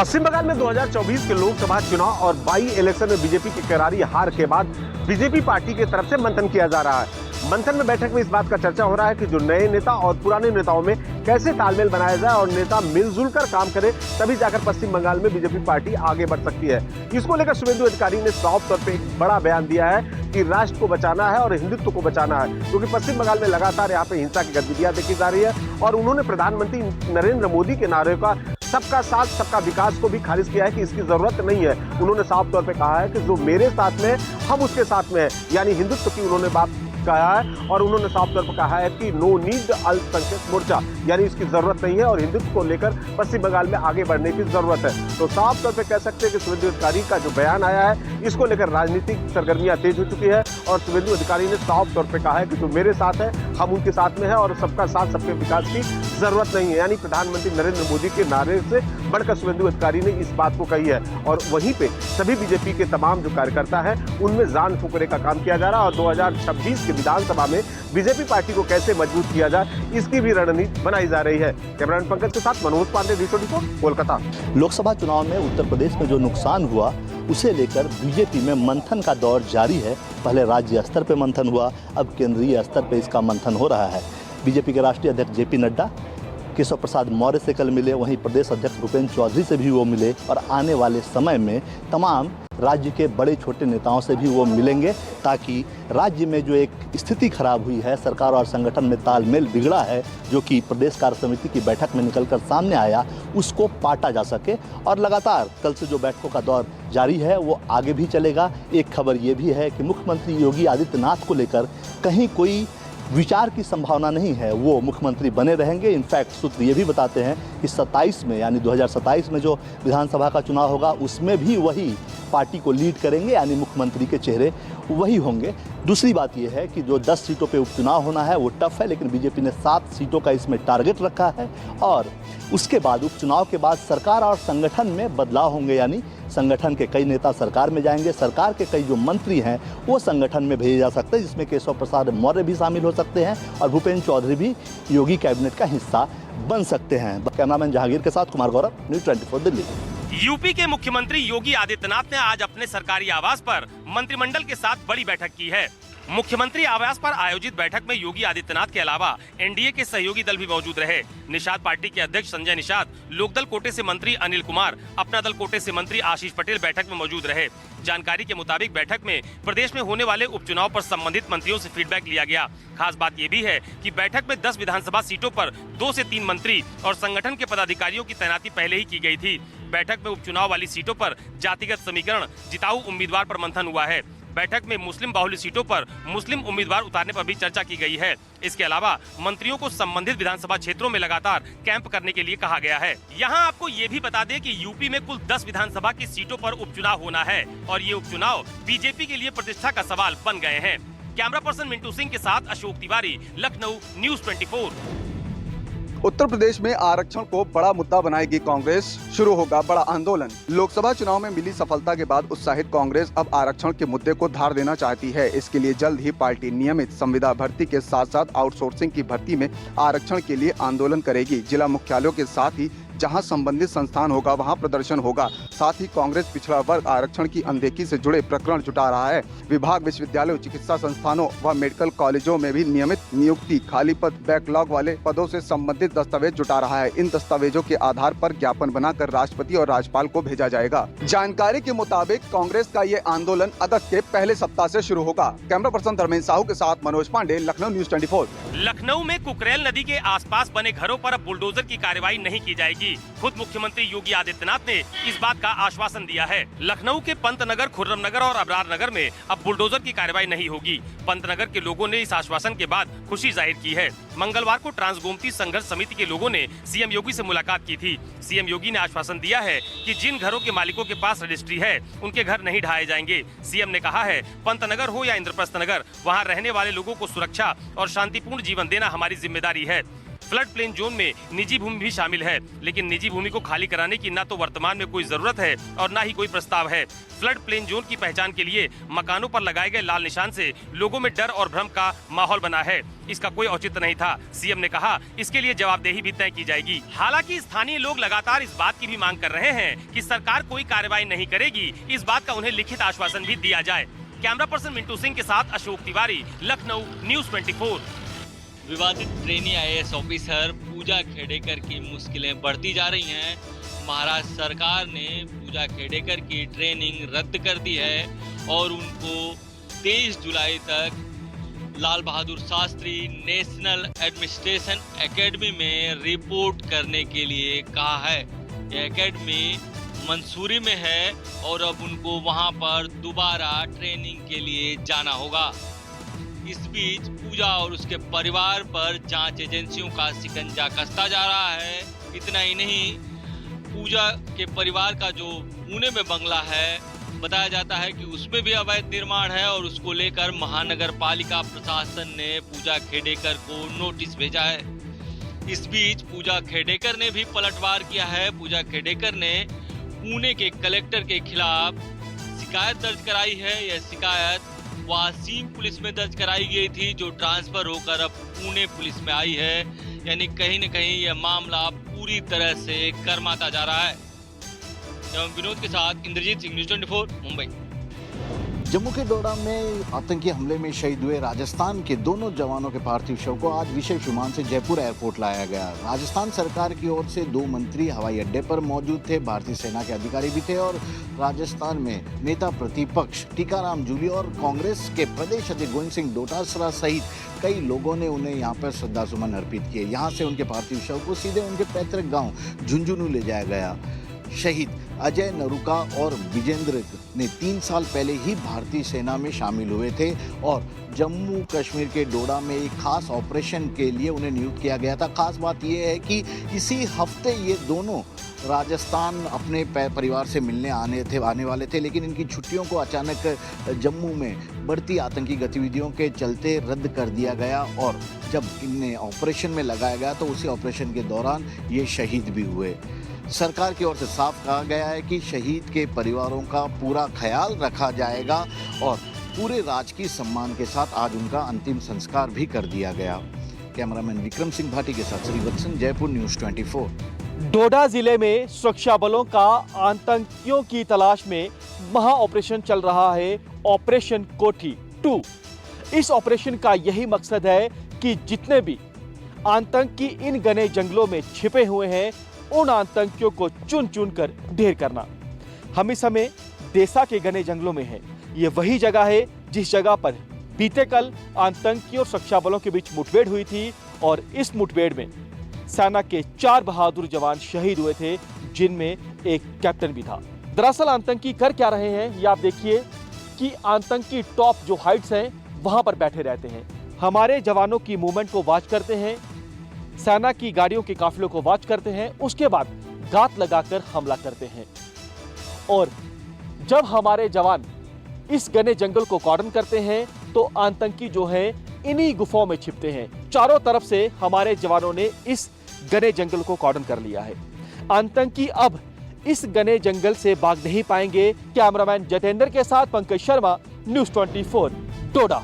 पश्चिम बंगाल में 2024 के लोकसभा चुनाव और बाई इलेक्शन में बीजेपी की करारी हार के बाद बीजेपी पार्टी की तरफ से मंथन किया जा रहा है। मंथन में बैठक में इस बात का चर्चा हो रहा है कि जो नए नेता और पुराने नेताओं में कैसे तालमेल बनाया जाए और नेता मिलजुल कर काम करे, तभी जाकर पश्चिम बंगाल में बीजेपी पार्टी आगे बढ़ सकती है। इसको लेकर शुभेंदु अधिकारी ने साफ तौर पर एक बड़ा बयान दिया है कि राष्ट्र को बचाना है और हिंदुत्व को बचाना है, क्योंकि पश्चिम बंगाल में लगातार यहाँ पे हिंसा की गतिविधियां देखी जा रही है। और उन्होंने प्रधानमंत्री नरेंद्र मोदी के नारे का सबका साथ सबका विकास को भी खारिज किया है कि इसकी जरूरत नहीं है। उन्होंने साफ तौर पे कहा है कि जो मेरे साथ में हम उसके साथ में है, यानी हिंदुत्व की उन्होंने बात कहा है। और उन्होंने साफ तौर पर कहा है कि नो नीड अल्पसंख्यक मोर्चा, यानी इसकी जरूरत नहीं है और हिंदुत्व को लेकर पश्चिम बंगाल में आगे बढ़ने की जरूरत है। तो साफ तौर पर कह सकते हैं कि शुभेंदु अधिकारी का जो बयान आया है, इसको लेकर राजनीतिक सरगर्मियां तेज हो चुकी है। और शुभेंदु अधिकारी ने साफ तौर पर कहा है कि जो मेरे साथ है हम उनके साथ में है और सबका साथ सबके विकास की जरूरत नहीं है, यानी प्रधानमंत्री नरेंद्र मोदी के नारे से बढ़कर शुभेंदु अधिकारी ने इस बात को कही है। और वहीं पे सभी बीजेपी के तमाम जो कार्यकर्ता हैं उनमें जान फूकने का काम किया जा रहा है और 2026 के विधानसभा में बीजेपी पार्टी को कैसे मजबूत किया जाए, इसकी भी रणनीति बनाई जा रही है। कैमरामैन पंकज के साथ मनोज पांडे, D24 कोलकाता। लोकसभा चुनाव में उत्तर प्रदेश में जो नुकसान हुआ उसे लेकर बीजेपी में मंथन का दौर जारी है। पहले राज्य स्तर पर मंथन हुआ, अब केंद्रीय स्तर पर इसका मंथन हो रहा है। बीजेपी के राष्ट्रीय अध्यक्ष JP नड्डा केशव प्रसाद मौर्य से कल मिले, वहीं प्रदेश अध्यक्ष भूपेंद्र चौधरी से भी वो मिले और आने वाले समय में तमाम राज्य के बड़े छोटे नेताओं से भी वो मिलेंगे, ताकि राज्य में जो एक स्थिति खराब हुई है, सरकार और संगठन में तालमेल बिगड़ा है, जो कि प्रदेश कार्य समिति की बैठक में निकलकर सामने आया, उसको पाटा जा सके। और लगातार कल से जो बैठकों का दौर जारी है वो आगे भी चलेगा। एक खबर ये भी है कि मुख्यमंत्री योगी आदित्यनाथ को लेकर कहीं कोई विचार की संभावना नहीं है, वो मुख्यमंत्री बने रहेंगे। इनफैक्ट सूत्र ये भी बताते हैं कि 27 में यानी 2027 में जो विधानसभा का चुनाव होगा उसमें भी वही पार्टी को लीड करेंगे, यानी मुख्यमंत्री के चेहरे वही होंगे। दूसरी बात यह है कि जो 10 सीटों पे उपचुनाव होना है वो टफ है, लेकिन बीजेपी ने 7 सीटों का इसमें टारगेट रखा है। और उसके बाद उपचुनाव के बाद सरकार और संगठन में बदलाव होंगे, यानी संगठन के कई नेता सरकार में जाएंगे, सरकार के कई जो मंत्री हैं वो संगठन में भेजे जा सकते हैं, जिसमें केशव प्रसाद मौर्य भी शामिल हो सकते हैं और भूपेंद्र चौधरी भी योगी कैबिनेट का हिस्सा बन सकते हैं। कैमरामैन जहांगीर के साथ कुमार गौरव, न्यूज़ 24 दिल्ली। यूपी के मुख्यमंत्री योगी आदित्यनाथ ने आज अपने सरकारी आवास पर मंत्रिमंडल के साथ बड़ी बैठक की है। मुख्यमंत्री आवास पर आयोजित बैठक में योगी आदित्यनाथ के अलावा एनडीए के सहयोगी दल भी मौजूद रहे। निषाद पार्टी के अध्यक्ष संजय निषाद, लोकदल कोटे से मंत्री अनिल कुमार, अपना दल कोटे से मंत्री आशीष पटेल बैठक में मौजूद रहे। जानकारी के मुताबिक बैठक में प्रदेश में होने वाले उपचुनाव पर संबंधित मंत्रियों से फीडबैक लिया गया। खास बात ये भी है कि बैठक में 10 विधानसभा सीटों पर 2 से 3 मंत्री और संगठन के पदाधिकारियों की तैनाती पहले ही की गई थी। बैठक में उपचुनाव वाली सीटों पर जातिगत समीकरण, जिताऊ उम्मीदवार पर मंथन हुआ है। बैठक में मुस्लिम बाहुल्य सीटों पर मुस्लिम उम्मीदवार उतारने पर भी चर्चा की गई है। इसके अलावा मंत्रियों को संबंधित विधानसभा क्षेत्रों में लगातार कैंप करने के लिए कहा गया है। यहाँ आपको ये भी बता दें कि यूपी में कुल 10 विधानसभा की सीटों पर उपचुनाव होना है और ये उपचुनाव बीजेपी के लिए प्रतिष्ठा का सवाल बन गए हैं। कैमरा पर्सन मिंटू सिंह के साथ अशोक तिवारी, लखनऊ, न्यूज़ 24। उत्तर प्रदेश में आरक्षण को बड़ा मुद्दा बनाएगी कांग्रेस, शुरू होगा बड़ा आंदोलन। लोकसभा चुनाव में मिली सफलता के बाद उत्साहित कांग्रेस अब आरक्षण के मुद्दे को धार देना चाहती है। इसके लिए जल्द ही पार्टी नियमित संविदा भर्ती के साथ साथ आउटसोर्सिंग की भर्ती में आरक्षण के लिए आंदोलन करेगी। जिला मुख्यालयों के साथ ही जहां संबंधित संस्थान होगा वहां प्रदर्शन होगा। साथ ही कांग्रेस पिछड़ा वर्ग आरक्षण की अनदेखी से जुड़े प्रकरण जुटा रहा है। विभाग, विश्वविद्यालयों, चिकित्सा संस्थानों व मेडिकल कॉलेजों में भी नियमित नियुक्ति, खाली पद, बैकलॉग वाले पदों से संबंधित दस्तावेज जुटा रहा है। इन दस्तावेजों के आधार पर ज्ञापन बनाकर राष्ट्रपति और राज्यपाल को भेजा जाएगा। जानकारी के मुताबिक कांग्रेस का ये आंदोलन अगस्त के पहले सप्ताह से शुरू होगा। कैमरा पर्सन धर्मेंद्र साहू के साथ मनोज पांडे, लखनऊ, न्यूज़ 24। लखनऊ में कुकरेल नदी के आसपास बने घरों पर अब बुलडोजर की कार्रवाई नहीं की जाएगी। खुद मुख्यमंत्री योगी आदित्यनाथ ने इस बात का आश्वासन दिया है। लखनऊ के पंतनगर, खुर्रमनगर और अबरार नगर में अब बुलडोजर की कार्रवाई नहीं होगी। पंतनगर के लोगों ने इस आश्वासन के बाद खुशी जाहिर की है। मंगलवार को ट्रांसगोमती संघर्ष समिति के लोगों ने सीएम योगी से मुलाकात की थी। सीएम योगी ने आश्वासन दिया है कि जिन घरों के मालिकों के पास रजिस्ट्री है उनके घर नहीं ढहाए जाएंगे। सीएम ने कहा है, पंतनगर हो या इंद्रप्रस्थ नगर, वहाँ रहने वाले लोगों को सुरक्षा और शांतिपूर्ण जीवन देना हमारी जिम्मेदारी है। फ्लड प्लेन जोन में निजी भूमि भी शामिल है, लेकिन निजी भूमि को खाली कराने की न तो वर्तमान में कोई जरूरत है और न ही कोई प्रस्ताव है। फ्लड प्लेन जोन की पहचान के लिए मकानों पर लगाए गए लाल निशान से लोगों में डर और भ्रम का माहौल बना है। इसका कोई औचित्य नहीं था। सीएम ने कहा इसके लिए जवाबदेही भी तय की जाएगी। हालांकि स्थानीय लोग लगातार इस बात की भी मांग कर रहे हैं कि सरकार कोई कार्रवाई नहीं करेगी, इस बात का उन्हें लिखित आश्वासन भी दिया जाए। कैमरा पर्सन मिंटू सिंह के साथ अशोक तिवारी, लखनऊ, न्यूज़ 24। विवादित ट्रेनी IAS ऑफिसर पूजा खेडेकर की मुश्किलें बढ़ती जा रही हैं। महाराष्ट्र सरकार ने पूजा खेडेकर की ट्रेनिंग रद्द कर दी है और उनको 23 जुलाई तक Lal Bahadur Shastri national administration academy में रिपोर्ट करने के लिए कहा है। यह एकेडमी मंसूरी में है और अब उनको वहां पर दोबारा ट्रेनिंग के लिए जाना होगा। इस बीच पूजा और उसके परिवार पर जांच एजेंसियों का शिकंजा कसता जा रहा है। इतना ही नहीं, पूजा के परिवार का जो पुणे में बंगला है, बताया जाता है कि उसमें भी अवैध निर्माण है और उसको लेकर महानगर पालिका प्रशासन ने पूजा खेडेकर को नोटिस भेजा है। इस बीच पूजा खेडेकर ने भी पलटवार किया है। पूजा खेडेकर ने पुणे के कलेक्टर के खिलाफ शिकायत दर्ज कराई है। यह शिकायत वासीम पुलिस में दर्ज कराई गई थी, जो ट्रांसफर होकर अब पुणे पुलिस में आई है। यानी कहीं न कहीं यह मामला पूरी तरह से गर्माता जा रहा है। एवं विनोद के साथ इंद्रजीत सिंह, न्यूज़ 24, मुंबई। जम्मू के डोडा में आतंकी हमले में शहीद हुए राजस्थान के दोनों जवानों के पार्थिव शव को आज विशेष विमान से जयपुर एयरपोर्ट लाया गया। राजस्थान सरकार की ओर से 2 मंत्री हवाई अड्डे पर मौजूद थे, भारतीय सेना के अधिकारी भी थे और राजस्थान में नेता प्रतिपक्ष टीकाराम जूली और कांग्रेस के प्रदेश अध्यक्ष गोविंद सिंह डोटासरा सहित कई लोगों ने उन्हें यहाँ पर श्रद्धासुमन अर्पित किए। यहाँ से उनके पार्थिव शव को सीधे उनके पैतृक गाँव झुंझुनू ले जाया गया। शहीद अजय नरुका और विजेंद्र ने 3 साल पहले ही भारतीय सेना में शामिल हुए थे और जम्मू कश्मीर के डोडा में एक खास ऑपरेशन के लिए उन्हें नियुक्त किया गया था। खास बात यह है कि इसी हफ्ते ये दोनों राजस्थान अपने परिवार से मिलने आने वाले थे, लेकिन इनकी छुट्टियों को अचानक जम्मू में बढ़ती आतंकी गतिविधियों के चलते रद्द कर दिया गया और जब इन्हें ऑपरेशन में लगाया गया तो उसी ऑपरेशन के दौरान ये शहीद भी हुए। सरकार की ओर से साफ कहा गया है कि शहीद के परिवारों का पूरा ख्याल रखा जाएगा और पूरे राजकीय सम्मान के साथ आज उनका अंतिम संस्कार भी कर दिया गया। कैमरामैन विक्रम सिंह भाटी के साथ श्रीवत्सन, जयपुर, न्यूज़ 24। डोडा जिले में सुरक्षा बलों का आतंकियों की तलाश में महा ऑपरेशन चल रहा है, ऑपरेशन कोठी 2। इस ऑपरेशन का यही मकसद है कि जितने भी आतंकी इन घने जंगलों में छिपे हुए हैं उन आतंकियों को चुन चुन कर ढेर करना। हम इस समय देसा के घने जंगलों में हैं। ये वही जगह है जिस जगह पर बीते कल आतंकियों और सुरक्षा बलों के बीच मुठभेड़ हुई थी और इस मुठभेड़ में सेना के 4 बहादुर जवान शहीद हुए थे, जिनमें एक कैप्टन भी था। दरअसल आतंकी कर क्या रहे हैं ये आप देखिए कि आतंकी टॉप जो हाइट्स हैं वहां पर बैठे रहते हैं, हमारे जवानों की मूवमेंट को वॉच करते हैं, सेना की गाड़ियों के काफिलों को वॉच करते हैं, उसके बाद घात लगाकर हमला करते हैं। और जब हमारे जवान इस घने जंगल को कॉर्डन करते हैं तो आतंकी जो हैं इन्हीं गुफाओं में छिपते हैं। चारों तरफ से हमारे जवानों ने इस घने जंगल को कॉर्डन कर लिया है। आतंकी अब इस घने जंगल से भाग नहीं पाएंगे। कैमरामैन जितेंद्र के साथ पंकज शर्मा, न्यूज़ 24, डोडा।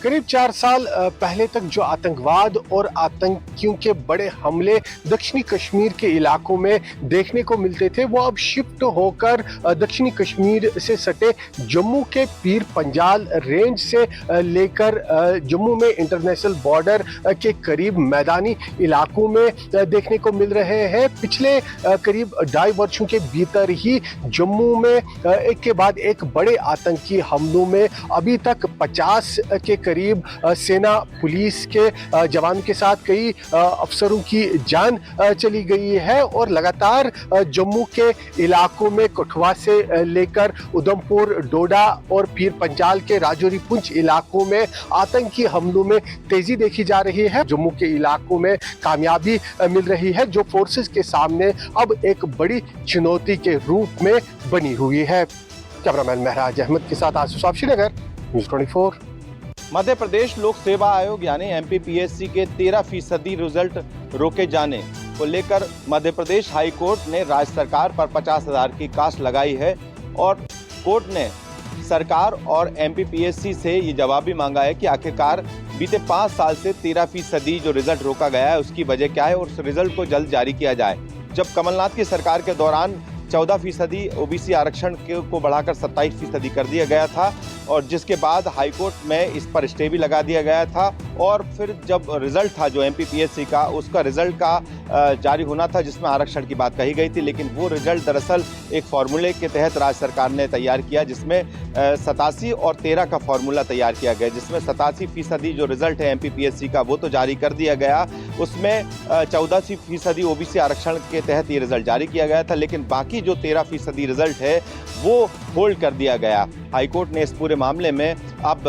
करीब 4 साल पहले तक जो आतंकवाद और आतंकियों के बड़े हमले दक्षिणी कश्मीर के इलाकों में देखने को मिलते थे, वो अब शिफ्ट होकर दक्षिणी कश्मीर से सटे जम्मू के पीर पंजाल रेंज से लेकर जम्मू में इंटरनेशनल बॉर्डर के करीब मैदानी इलाकों में देखने को मिल रहे हैं। पिछले करीब 2.5 वर्षों के भीतर ही जम्मू में एक के बाद एक बड़े आतंकी हमलों में अभी तक 50 के करीब सेना पुलिस के जवानों के साथ कई अफसरों की जान चली गई है और लगातार जम्मू के इलाकों में कठुआ से लेकर उधमपुर, डोडा और पीर पंजाल के राजौरी पुंछ इलाकों में आतंकी हमलों में तेजी देखी जा रही है। जम्मू के इलाकों में कामयाबी मिल रही है, जो फोर्सेस के सामने अब एक बड़ी चुनौती के रूप में बनी हुई है। कैमरामैन महराज अहमद के साथ आसिफ साहब, श्रीनगर, न्यूज़ 24। मध्य प्रदेश लोक सेवा आयोग यानी MPPSC के 13% रिजल्ट रोके जाने को लेकर मध्य प्रदेश हाई कोर्ट ने राज्य सरकार पर 50,000 की कास्ट लगाई है और कोर्ट ने सरकार और MPPSC से ये जवाब भी मांगा है कि आखिरकार बीते 5 साल से 13% जो रिजल्ट रोका गया है उसकी वजह क्या है और उस रिजल्ट को जल्द जारी किया जाए। जब कमलनाथ की सरकार के दौरान 14% OBC आरक्षण को बढ़ाकर 27% कर दिया गया था और जिसके बाद हाईकोर्ट में इस पर स्टे भी लगा दिया गया था और फिर जब रिजल्ट था जो MPPSC का उसका रिजल्ट का जारी होना था जिसमें आरक्षण की बात कही गई थी, लेकिन वो रिजल्ट दरअसल एक फार्मूले के तहत राज्य सरकार ने तैयार किया जिसमें 87 और 13 का फार्मूला तैयार किया गया, जिसमें 87% जो रिजल्ट है MPPSC का वो तो जारी कर दिया गया, उसमें 14% OBC आरक्षण के तहत ये रिजल्ट जारी किया गया था, लेकिन बाकी जो 13% रिजल्ट है वो होल्ड कर दिया गया। हाईकोर्ट ने इस पूरे मामले में अब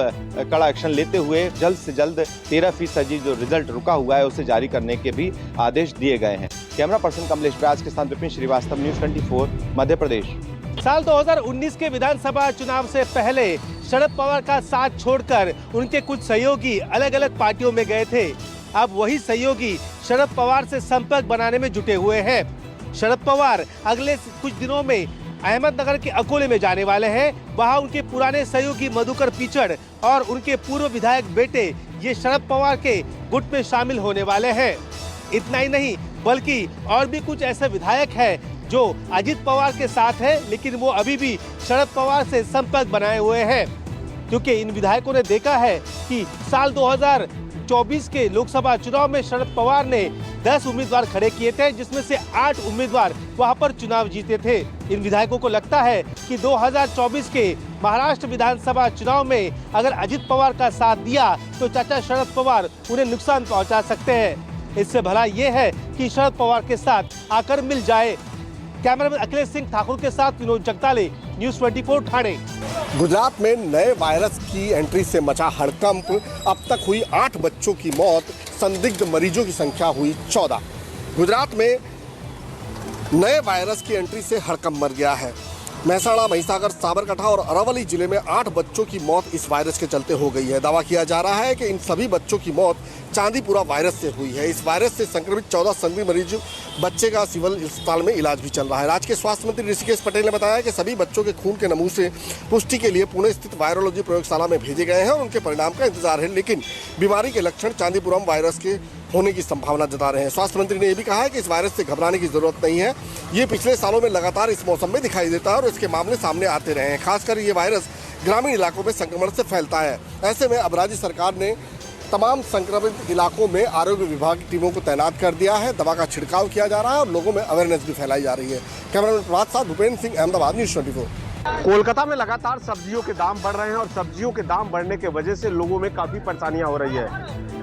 कड़ा एक्शन लेते हुए जल्द से जल्द 13% जो रिजल्ट रुका हुआ है उसे जारी करने के भी आदेश दिए गए हैं। कैमरा पर्सन कमलेश व्यास के साथ विपिन श्रीवास्तव, न्यूज़ 24 मध्य प्रदेश। साल 2019 के विधानसभा चुनाव से पहले शरद पवार का साथ छोड़कर उनके कुछ सहयोगी अलग अलग पार्टियों में गए थे। अब वही सहयोगी शरद पवार से संपर्क बनाने में जुटे हुए हैं। शरद पवार अगले कुछ दिनों में अहमदनगर के अकोले में जाने वाले हैं। वहां उनके पुराने सहयोगी मधुकर पिचड़ और उनके पूर्व विधायक बेटे ये शरद पवार के गुट में शामिल होने वाले हैं। इतना ही नहीं बल्कि और भी कुछ ऐसे विधायक हैं जो अजित पवार के साथ हैं, लेकिन वो अभी भी शरद पवार से संपर्क बनाए हुए हैं, क्योंकि इन विधायकों ने देखा है कि साल 2024 के लोकसभा चुनाव में शरद पवार ने 10 उम्मीदवार खड़े किए थे, जिसमें से 8 उम्मीदवार वहां पर चुनाव जीते थे। इन विधायकों को लगता है कि 2024 के महाराष्ट्र विधानसभा चुनाव में अगर अजित पवार का साथ दिया तो चाचा शरद पवार उन्हें नुकसान पहुंचा सकते हैं। इससे भला ये है कि शरद पवार के साथ आकर मिल जाए। कैमरामैन अखिलेश सिंह ठाकुर के साथ विनोद जगताले, न्यूज़ 24 ठाणे। गुजरात में नए वायरस की एंट्री से मचा हड़कंप, अब तक हुई 8 बच्चों की मौत, संदिग्ध मरीजों की संख्या हुई 14। गुजरात में नए वायरस की एंट्री से हड़कंप मच गया है। महसाणा, महिसागर, साबरकांठा और अरावली जिले में 8 बच्चों की मौत इस वायरस के चलते हो गई है। दावा किया जा रहा है कि इन सभी बच्चों की मौत चांदीपुरा वायरस से हुई है। इस वायरस से संक्रमित 14 संदिग्ध मरीज बच्चे का सिविल अस्पताल में इलाज भी चल रहा है। राज्य के स्वास्थ्य मंत्री ऋषिकेश पटेल ने बताया कि सभी बच्चों के खून के नमूने से पुष्टि के लिए पुणे स्थित वायरोलॉजी प्रयोगशाला में भेजे गए हैं और उनके परिणाम का इंतजार है, लेकिन बीमारी के लक्षण चांदीपुरम वायरस के होने की संभावना जता रहे हैं। स्वास्थ्य मंत्री ने यह भी कहा है कि इस वायरस से घबराने की जरूरत नहीं है। ये पिछले सालों में लगातार इस मौसम में दिखाई देता है और इसके मामले सामने आते रहे हैं। खासकर ये वायरस ग्रामीण इलाकों में संक्रमण से फैलता है। ऐसे में अब राज्य सरकार ने तमाम संक्रमित इलाकों में आरोग्य विभाग की टीमों को तैनात कर दिया है। दवा का छिड़काव किया जा रहा है और लोगों में अवेयरनेस भी फैलाई जा रही है। कैमरामैन प्रभात साथ भूपेंद्र सिंह, अहमदाबाद, न्यूज़ 24। कोलकाता में लगातार सब्जियों के दाम बढ़ रहे हैं और सब्जियों के दाम बढ़ने की वजह से लोगों में काफी परेशानियां हो रही है।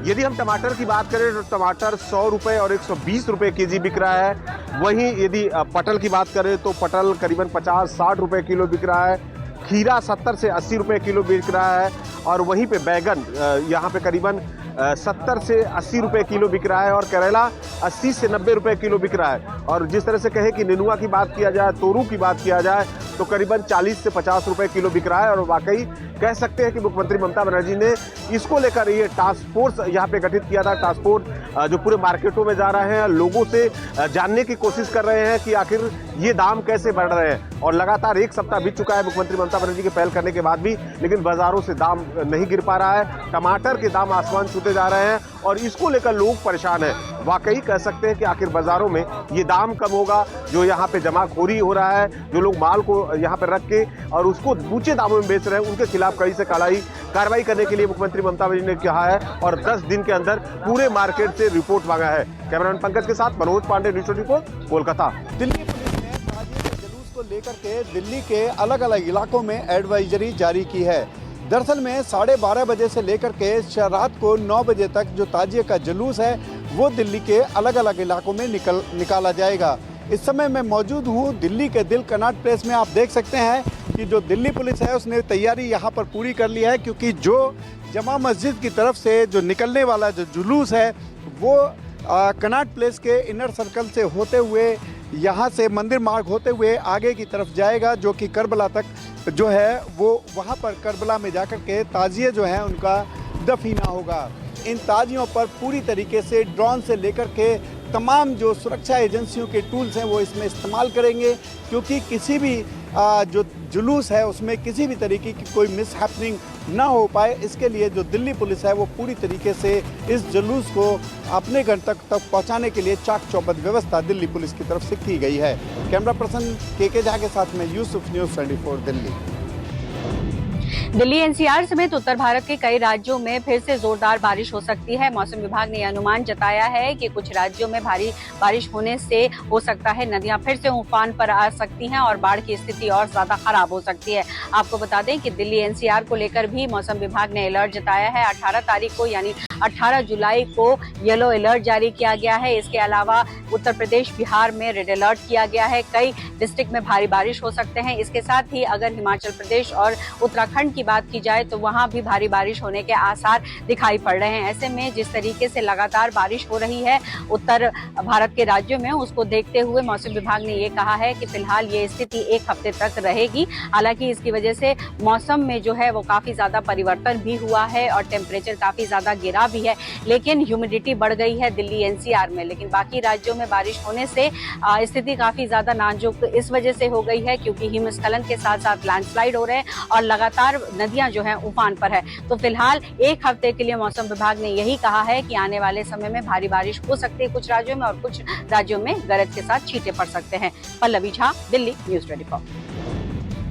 यदि हम टमाटर की बात करें तो टमाटर 100 रुपए और 120 रुपए केजी बिक रहा है। वहीं यदि पटल की बात करें तो पटल करीबन 50-60 रुपए किलो बिक रहा है। खीरा 70 से 80 रुपए किलो बिक रहा है और वहीं पे बैगन यहाँ पे करीबन 70 से 80 रुपए किलो बिक रहा है और करेला 80 से 90 रुपए किलो बिक रहा है। और जिस तरह से कहे कि नेनुआ की बात किया जाए, तोरू की बात किया जाए तो करीबन 40 से 50 रुपए किलो बिक रहा है। और वाकई कह सकते हैं कि मुख्यमंत्री ममता बनर्जी ने इसको लेकर ये टास्क फोर्स यहाँ पे गठित किया था। टास्क फोर्स जो पूरे मार्केटों में जा रहे हैं, लोगों से जानने की कोशिश कर रहे हैं कि आखिर ये दाम कैसे बढ़ रहे हैं। और लगातार 1 सप्ताह बीत चुका है मुख्यमंत्री ममता बनर्जी के पहल करने के बाद भी, लेकिन बाजारों से दाम नहीं गिर पा रहा है। टमाटर के दाम आसमान छूते जा रहे हैं और इसको लेकर लोग परेशान हैं। वाकई कह सकते हैं कि आखिर बाजारों में ये दाम कम होगा। जो यहाँ पे जमाखोरी हो रहा है, जो लोग माल को यहाँ पे रख के और उसको ऊंचे दामों में बेच रहे हैं, उनके खिलाफ कड़ी से कार्रवाई करने के लिए मुख्यमंत्री ममता बनर्जी ने कहा है और 10 दिन के अंदर पूरे मार्केट से रिपोर्ट मांगा है। कैमरामैन पंकज के साथ मनोज पांडे, न्यूज़ 24 कोलकाता। दिल्ली पुलिस ने ताजिए के जुलूस को लेकर के दिल्ली के अलग अलग इलाकों में एडवाइजरी जारी की है। दरअसल में 12:30 बजे से लेकर के रात को 9 बजे तक जो ताजिए का जुलूस है वो दिल्ली के अलग अलग इलाकों में निकाला जाएगा। इस समय मैं मौजूद हूँ दिल्ली के दिल कनॉट प्लेस में। आप देख सकते हैं कि जो दिल्ली पुलिस है उसने तैयारी यहाँ पर पूरी कर ली है, क्योंकि जो जमा मस्जिद की तरफ से जो निकलने वाला जो जुलूस है वो कनॉट प्लेस के इनर सर्कल से होते हुए यहाँ से मंदिर मार्ग होते हुए आगे की तरफ जाएगा, जो कि करबला तक जो है वो वहाँ पर करबला में जाकर के ताजिए जो है उनका दफीना होगा। इन ताजियों पर पूरी तरीके से ड्रोन से लेकर के तमाम जो सुरक्षा एजेंसियों के टूल्स हैं वो इसमें इस्तेमाल करेंगे, क्योंकि किसी भी जो जुलूस है उसमें किसी भी तरीके की कोई मिसहैपनिंग ना हो पाए। इसके लिए जो दिल्ली पुलिस है वो पूरी तरीके से इस जुलूस को अपने गंतव्य तक पहुंचाने के लिए चाक चौबंद व्यवस्था दिल्ली पुलिस की तरफ से की गई है। कैमरा पर्सन के झा के साथ में यूसुफ, न्यूज़ 24 दिल्ली। दिल्ली एनसीआर समेत उत्तर भारत के कई राज्यों में फिर से जोरदार बारिश हो सकती है। मौसम विभाग ने अनुमान जताया है कि कुछ राज्यों में भारी बारिश होने से हो सकता है नदियां फिर से उफान पर आ सकती हैं और बाढ़ की स्थिति और ज्यादा खराब हो सकती है। आपको बता दें कि दिल्ली एनसीआर को लेकर भी मौसम विभाग ने अलर्ट जताया है। 18 तारीख को यानी 18 जुलाई को येलो अलर्ट जारी किया गया है। इसके अलावा उत्तर प्रदेश, बिहार में रेड अलर्ट किया गया है। कई डिस्ट्रिक्ट में भारी बारिश हो सकते हैं। इसके साथ ही अगर हिमाचल प्रदेश और उत्तराखंड की बात की जाए तो वहां भी भारी बारिश होने के आसार दिखाई पड़ रहे हैं। ऐसे में जिस तरीके से लगातार बारिश हो रही है उत्तर भारत के राज्यों में, उसको देखते हुए मौसम विभाग ने ये कहा है कि फिलहाल ये स्थिति एक हफ्ते तक रहेगी। हालांकि इसकी वजह से मौसम में जो है वो काफी ज्यादा परिवर्तन भी हुआ है और टेम्परेचर काफी ज्यादा गिरा भी है, लेकिन ह्यूमिडिटी बढ़ गई है दिल्ली एनसीआर में। लेकिन बाकी राज्यों में बारिश होने से स्थिति काफी ज्यादा नाजुक इस वजह से हो गई है क्योंकि हिमस्खलन के साथ साथ लैंडस्लाइड हो रहे हैं और लगातार नदियां जो हैं उफान पर है। तो फिलहाल एक हफ्ते के लिए मौसम विभाग ने यही कहा है कि आने वाले समय में भारी बारिश हो सकती है कुछ राज्यों में और कुछ राज्यों में गरज के साथ छींटे पड़ सकते हैं। पल्लवी झा, दिल्ली, न्यूज़ 24।